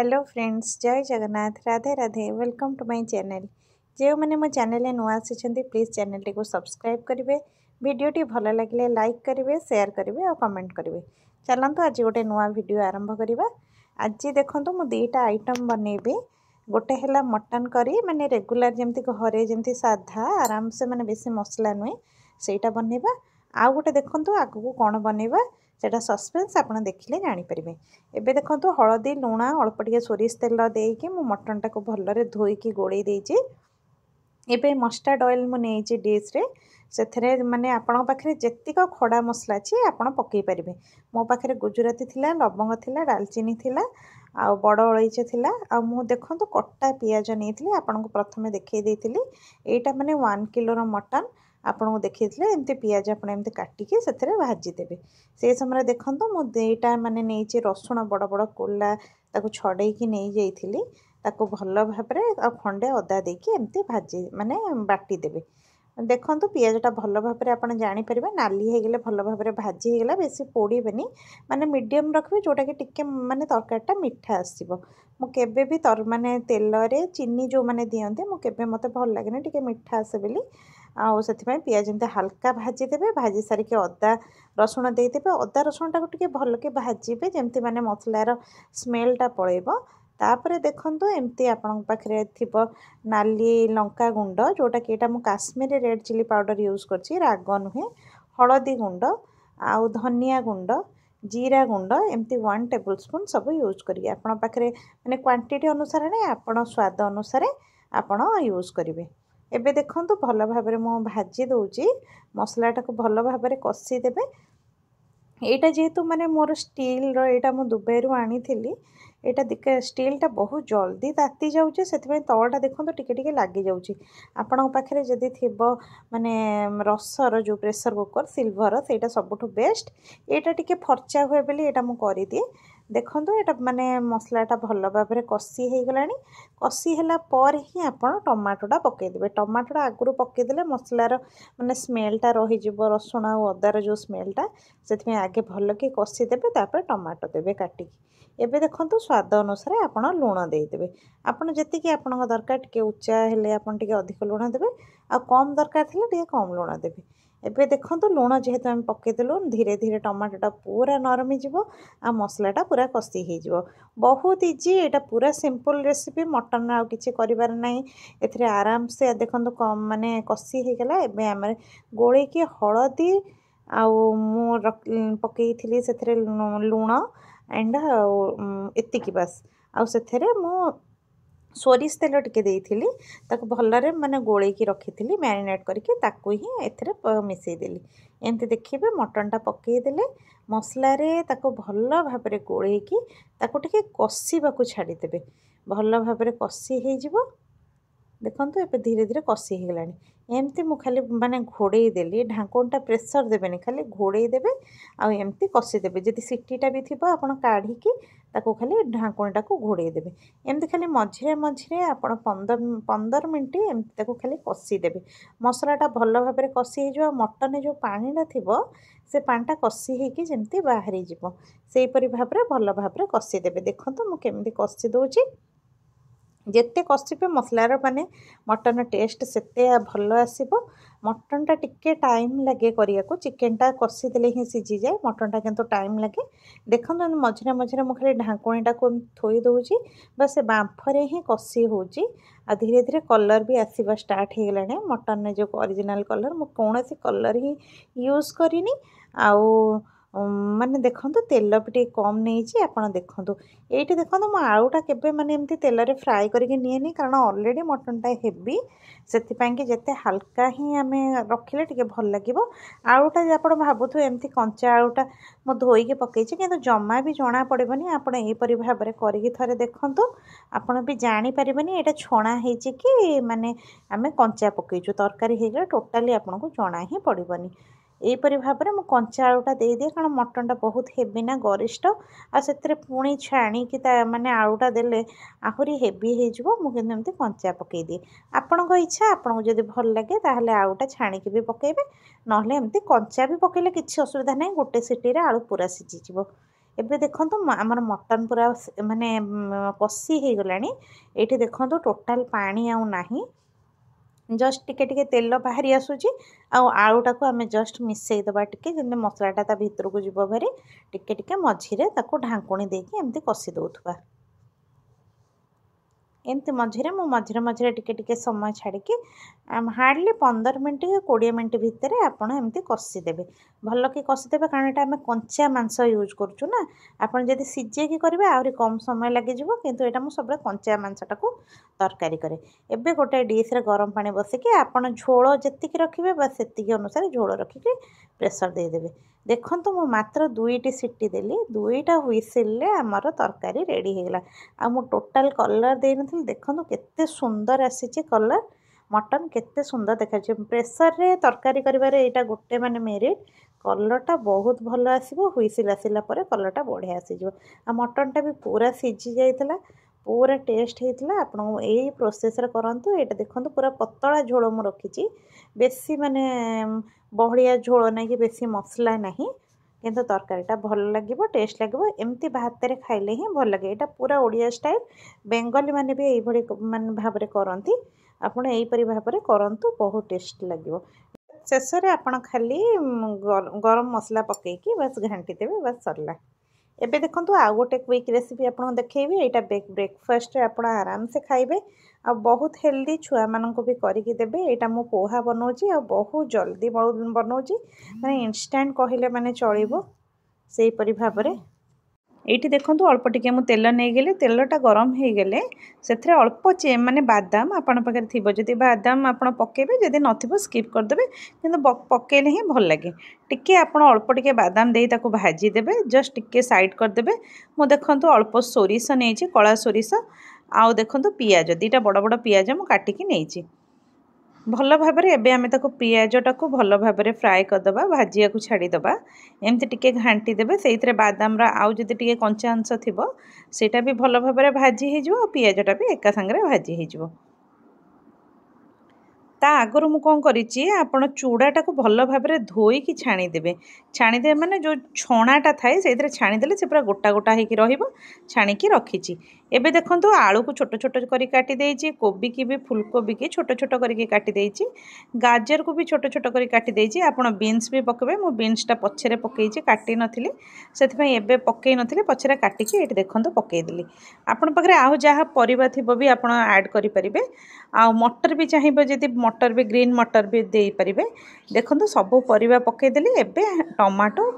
Hello friends, जय Jagannath, Radhe Radhe. Welcome to my channel. जो मैंने मो चैनल नुआ आसी प्लीज चैनल टी को सब्सक्राइब करेंगे। वीडियोटी भल लगे लाइक करेंगे, शेयर करेंगे और कमेंट करेंगे। चलते आज गोटे नुआ वीडियो आरंभ करवा। आज देखो मु दुईटा आइटम बनइबी। गोटे है मटन करी, माने रेगुलर जमती घरे जमती साधा आराम से माने बेसी मसला नुहे सेटा बनइबा। आउ गोटे देखो आगू कौन बनइबा सेटा सस्पेंस आप देखिले जानीपारे। एबे देखो हलदी लुण अल्प टे सोरिष तेल देकी मु मटन टाक भलरे धोईकी गोड़े देइछि। एबे मस्टर्ड ऑयल मु नेइछि डिश रे। सेथरे माने आपन पाखरे जेतिक खड़ा मसला अछि आपन पकई परिबे। मो पाखरे गुजराती थिला, लवंग थिला, दालचीनी थिला, आ बड़ अलैची थिला। आ मु देखंतु कट्टा पियाज नेइथिली, आपन को प्रथमे देखै देइथिली। एटा माने 1 किलो रो मटन आपन को देखैथिले। एमते पियाज आपन एमते काटिके सेथरे भाजी देबे। से समय देखंतु मु देटा माने नेइछि रसुण बड़ बड़ कोला ताको छड़ेकी नै जाइथिली। ताको भल भाबरे आ खंडे अदा देकी एमती भाजी माने बाटी देबे। देखंतु पियाजटा भल भाबरे आपण जानि परिबे। नाली हे गेले भल भाबरे भाजी हे गेला, बेसी पोड़ीबेनी, माने मीडियम रखबे जोटा कि टिके माने तरकारीटा मिठा आसीबो। मु केबे भी माने तेल रे चीनी जो माने दियंते मु केबे मते भल लागेनी, टिके मिठा आसे बेली। आ सेथिपई पियाज एमते हल्का भाजी देबे। भाजी सारी के अदा रसुण दे देबे। अदा रसुण टाको टिके भल के भाजीबे जेमती माने मसलार स्मेलटा पळेबो। तापरे देखंतु एमती आपन पाखरे थिबो नाली लंका गुंड, जोटा कि एटा मु Kashmiri red chili powder use करछि, राग नुहे। हलदी गुंड आउ धनिया गुंड, जीरा गुंड एमती 1 टेबल स्पून सब यूज करिए। आपन पाखरे माने क्वांटिटी अनुसार नै आपन स्वाद अनुसार आपन यूज करिवे। एबे देखंतु भल भाबरे मु भाजी दउची। मसलाटा को भल भाबरे कसी देबे। एटा जेहेतु माने मोर स्टील रो एटा मु दुबई रु आनी थिली। एटा स्टील टा बहुत जल्दी ताती जाउचे, सेथिबे तळटा देखंतु टिके टिके लागि जाउची। आपन पाखरे जदी थिबो माने रसर जो प्रेशर कुकर सिल्वर सेटा सबठु बेस्ट। एटा टिके फरचा होय बेली एटा मु करि दिए। देखंतु एटा माने मसलाटा भल भाबरे कसी हे गलानी। कसी होला पर ही आपन टमाटोटा पके देबे। टमाटोटा आगुरु पके देले मसलार माने स्मेलटा रहि जिवो, रसुण आ अदार जो स्मेलटा सेथिबे आगे भल के कसी देबे। तापर टमाटो देबे काटिकी। एबे देखंतु स्वाद अनुसार आपन लुण दे देबे। आपन जेतिकी आपन दरकार टिके उच्चा हेले आपन टिके अधिक लुण देबे, आ कम दरकार थिले टिके कम लुण देबे। एबे देखंतु लुण जेहेतु हम पके देलु, धीरे धीरे टमाटोटा पूरा नरमी जिवो आ मसलाटा पूरा कसी हे जिवो। बहुत इजी, एटा पूरा सिंपल रेसिपी। मटन आ किछि करिवार नै, एथरे आराम से देखंतु कम माने कसी हे गेला। एबे हमर गोळे के हळदी आउ मु पकेई थिली सेथरे लुण एंड एतिकी बस। आउ सेथरे मु सोरिष तेल टिके देइथिली। ताको भलरे माने गोळेकी रखिथिली मैरिनेट करके, ताको ही एथरे मिसेई देली। एमती देखिबे मटनटा पकेई देले मसला रे ताको भल भाबरे गोळेकी ताको टिके कसीबाकू छाडी देबे। भल भाबरे कसी हे जिवो। देखंतु एबे धीरे धीरे कसी हे गलानी। एमती मु खाली माने घोड़े देली, ढांकोनटा प्रेशर देबेनी, खाली घोड़े देबे आ एमती कसी देबे। जदि सिटीटा भी थिबो आपन काढी की ताको खाली ढांकोनटा को घोड़े देबे। एमती खाली मझिरे मझिरे आपन 15 मिनिट एमती ताको खाली कसी देबे। मसलाटा भल भाबरे कसी हे जो मटन जो पानीटा थिबो से पानीटा कसी हे कि जेमती बाहरी जिवो सेही परि भाबरे भल भाबरे कसी देबे। देखंतु मु केमती कसी दोची। जेते कसिबे मसलार माने मटन टेस्ट सेते भल आसीबो। मटनटा टिके टाइम लागे करिया को, चिकनटा कसी देले ही सिझी जाए, मटनटा किंतु टाइम लागे। देखंतु मझिरे मझिरे मु खाली ढांकोणीटा को थोई दउची, बस बांफरे ही कसी होउची। आ धीरे धीरे कलर भी आसीबा स्टार्ट हे गलाने। मटन ने जो ओरिजिनल कलर मु कोनोसी कलर ही यूज करिनी। आउ माने देखंतु तेल भी टिके कम नेइची। आपन देखंतु एइठी देखंतु मु आळुटा केबे माने एमती तेल रे फ्राई करके निएनी, कारण ऑलरेडी मटनटा हेवी। सेति पई कि जेते हल्का ही हमें रखिले टिके भल लागिवो। आळुटा जे आपन भाबुथु एमती कंचा आळुटा मु धोई के पकेइछि, किंतु जम्मा भी जणा पड़िबनी। आपन एई परि भाबरे करिकि थरे देखंतु, आपन भी जानि परिबनी एटा छणा हेछि कि माने हमें कंचा पकेइछु। तरकारी हे गेला टोटली आपन को जणा ही पड़िबनी। एपरि भाबरे मु कंचा आळुटा दे दिए, कारण मटनटा बहुत हेवी ना गरिष्ठ। आ सेतरे पुणी छाणी कि माने आळुटा देले आहुरी हेवी हे जिवो। मु किंतु एमती कंचा पकेई दिए। आपनक इच्छा, आपनको जदि भल लागे ताहले आळुटा छाणी के भी पकेइबे, नहले एमती कंचा भी पकेइले किछि असुविधा नै। गोटे सिटी रे आळु पूरा सिझी जिवो। एबे देखंतु हमर मटन पूरा माने कसी हे गलानी एठी देखंतु टोटल पानी आउ नाही जस्ट टिके टिके तेल बाहरी आसुची आलूटा को आम जस्ट मिसई दबा टिके जमी मसलाटा ता भीतर को जीव भारी टिके टिके मझीरे ताको ढांकुणी देकी एमती कसी दउथबा एमती मझीरे मो मझीरे मझीरे टिके टिके समय छाड़ी हार्डली 15 मिनट 20 मिनट भितर आपड़ एमती कषिदेवे भल कि कषिदेवे कारण यहाँ आम कंचा मांस यूज करुँ ना आपड़ जब सीझे करेंगे आहरी कम समय लगे किंतु यहाँ मुझे सब कंचा मांसटा को तरकारी करे एबे गोटे डिश रे गरम पानी बसिकी आपड़ झोल जी रखिए बस से अनुसार झोल रखिकी प्रेसर देदेवे देखो मु मात्र 2टी सीटी देली 2टा हुइसिल आमर तरकारी रेडी हो गला आ मु टोटाल कलर दे नथि देखो केते सुंदर आसी कलर मटन केते सुंदर देखा प्रेसर रे तरकारी करिबारे एटा गोटे माने मेरिट कलरटा बहुत भल आसीबो हुइसिल आसिला परे कलरटा बढ़िया आसीजो आ मटनटा भी पूरा सिझी जाइतला पूरा टेस्ट होता आप प्रोसेस करंतु एटा देखंतु पूरा पतला झोल मु रखी बेसी माने बहड़िया झोल ना कि बेसी मसला नहीं किंतु तरकारीटा भल लगे टेस्ट लगे एमती भात रे खाइले ही भल लगे एटा पूरा ओडिया स्टाइल बेंगली माने भी एई भली मान भाव रे करंती आपण एई परि भाव रे करंतु बहुत टेस्ट लगे शेष रे आपण खाली गरम मसला पकेकी बस घांटी देबे बस सरला एबे देखंतु आ गोटे क्विक रेसिपी आपन देखैबी एटा ब्रेकफास्ट रे आपण आराम से खाइबे आ बहुत हेल्दी छुआ माननको भी करिके देबे एटा मो पोहा बनौची आ बहुत जल्दी बनौची माने इंस्टेंट कहिले माने चलिबो सेही परि भाबरे एठी देखंतु अल्प टिके मु तेल नै गेले तेलटा गरम हे गेले सेथरे अल्प माने बादाम आपण पाखरे थिबो जदि बादाम आपण पकेबे जदि नथिबो स्किप कर देबे किंतु पकेले ही भल लागे टिके आपण अल्प टिके बादाम देई ताको भाजी देबे जस्ट टिके साइड कर देबे मु देखंतु अल्प सोरिस नेछि कळा सोरिस आउ देखंतु पियाज दीटा बड़ बड़ पियाज मु काटिकी नेछि भल भाव एबे आमे ताको पियाजटा को भल भाव फ्राए करदबा भाजिया को छाड़ीदबा एमती टिके घांटी देबे सेइथरे बादाम रा आउ जदि टिके कंचा अंश थिबो सेटा भी भल भाव भाजी हे जिवो पियाजटा भी एका संगे भाजी हे जिवो ता आगर मु कौन करिछि आपण चूड़ाटा को भल भाव धोईकी छाणीदेवे छाणीदे माने जो छणाटा थाए सेइथरे छाणीदेले से पूरा गोटा गोटा हेकी रहिबो छाणीकी रखिछि एबे देखंतु आलू को छोट छोट करी काटी देइछि कोबी की भी फुलकोबी की छोट छोट करी काटी देइछि गाजर को भी छोट छोट करी काटी देइछि आपण बीन्स भी पकेबे मु बीन्सटा पछरे पकेइछि काटी नथिली सेथि एबे पकेइ नथिले पछरे काटिकी एठी देखंतु पकेइ देली आपण पाखरे आउ जहा परिबा थिबो भी आपण ऐड करि परिबे आ मटर भी चाहिबो जदि मटर भी ग्रीन मटर भी देई परिबे देखंतु सब परिबा पकेइ देली एबे टमाटो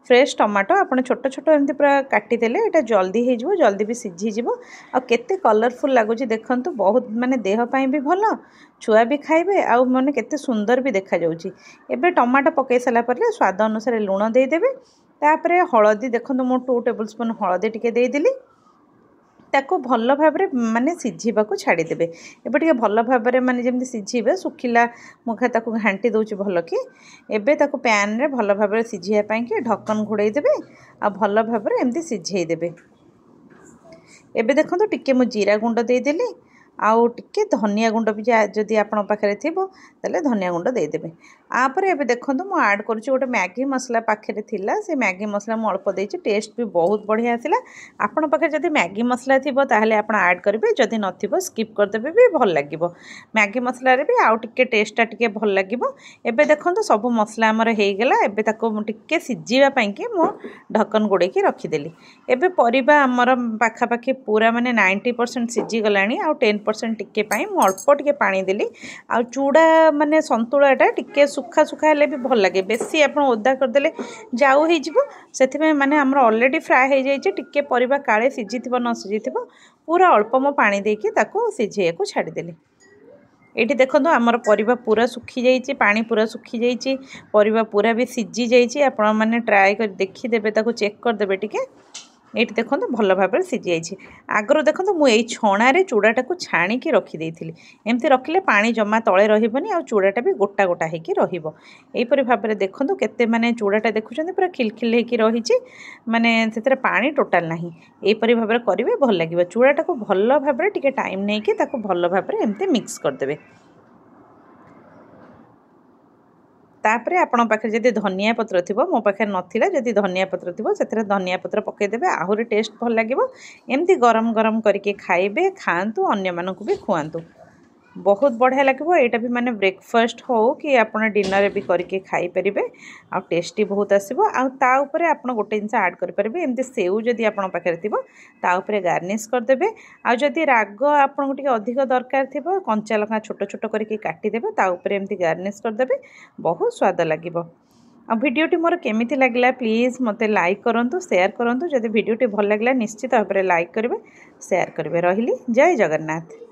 फ्रेश टमाटो आपण छोट छोट एमती पूरा काटी देले एटा जल्दी हे जिवो जल्दी भी सिझी जिवो आ केते कलरफुल लागुची देखंतु बहुत माने देह पई भी भलो छुआ भी खाइबे आ माने केते सुंदर भी देखा जाउची एबे टमाटो पकेइ सला परले स्वाद अनुसार लूण देई देबे तापरे हळदी देखंतु मो 2 टेबलस्पून हळदी टिके देई दिली ताको भल भाव माने सिझीबा को छाड़ी देबे एबे टिके भल भाव माने जेमति सिझीबे सुखिला मुखा ताको घांटी दउची भल कि एबे ताको पैन रे भल भाव सिझिया पई कि ढक्कन घोड़े देबे आ भल भाव एमति सिझेई देबे एबे देखंतु टिके मु जीरा गुंड दे देली आउ टिके धनिया गुंड भी जदि आपण पाखरे थिबो तले धनिया गुंड दे देबे आपर एबे देखंतु मु ऐड करूची गोटे मैगी मसला पाखरे थिला से मैगी मसला मु अल्प देची टेस्ट भी बहुत बढ़िया आसिला आपण पाखरे जदि मैगी मसला थिबो ताहले आपण ऐड करबे जदि नथिबो स्किप कर देबे भी भल लागिबो मैगी मसला रे भी आउ टिके टेस्टटा टिके भल लागिबो एबे देखंतु सब मसला हमर हे गेला एबे ताको मु टिके सिझीबा पई कि मु ढक्कन गोड़े की रखी देली एबे परिबा हमर पाखा पाखी पूरा माने 90% सिझी गलानी आउ 10% टिके पाई मु अल्प टिके पानी देली आ चूड़ा माने संतुलाटा टिके सुखा सुखा हेले भी भल लगे बेसी आपण ओदा कर देले जाऊ हे जिवो सेथि में माने हमर ऑलरेडी फ्राई हे जाय छै टिके परिबा काळे सिझिथिबो न सिझिथिबो पूरा अल्प मो पानी देकी ताको सिझे को छाडी देली एठी देखंतु हमर परिबा पूरा सुखी जाय छै पानी पूरा सुखी जाय छै परिबा पूरा भी सिझी जाय छै आपण माने ट्राई कर देखि देबे ताको चेक कर देबे टिके एठी देखंतु भल भाबरे सिझी जाय छै आगरो देखंतु मु एई छणा रे चूड़ाटा को छाणी की रखी देइथिली एमती रखले पानी जमा तळे रहिबनी आ चूड़ाटा भी गोटा गोटा हेकी रहिबो एई परि भाबरे देखंतु केते माने चूड़ाटा देखुचंदी पूरा खिलखिल हेकी रही छै माने सेतरे पानी टोटल नाही एई परि भाबरे करिवे भल लागिबो चूड़ाटा को भल भाबरे टिके टाइम नै कि ताको भल भाबरे एमती मिक्स कर देबे तापरे आपण पाखे जदि धनिया पत्र थिबो मो पाखे नथिला जदि धनिया पत्र थिबो सेथरे धनिया पत्र पके देबे आहुरी टेस्ट भल लागिवो। एमती गरम गरम करके खाइबे खांतु अन्य मानकु भी खुआंतु बहुत बढ़िया लगे। यहाँ भी माने ब्रेकफास्ट हो कि आप डिनर भी करके खाई पारे आ टेस्टी बहुत आसो आउे आप गोटे जिन आड करेंगे एमती सेव जदि आप पाखे थी ताऊपर गार्निश करदे आदि राग आपको टे अधिक दरकार थी कंचा लଙ୍କା छोट छोट करके काटिदेवे ताऊपर एमती गार्निश करदे बहुत स्वाद लगे। आ भिडियोटी मोर केमिति लागला प्लीज़ मते लाइक करंतु शेयर करंतु जदि भिडियोटी भल लागला निश्चित भाव में लाइक करेंगे शेयर करेंगे। रही जय जगन्नाथ।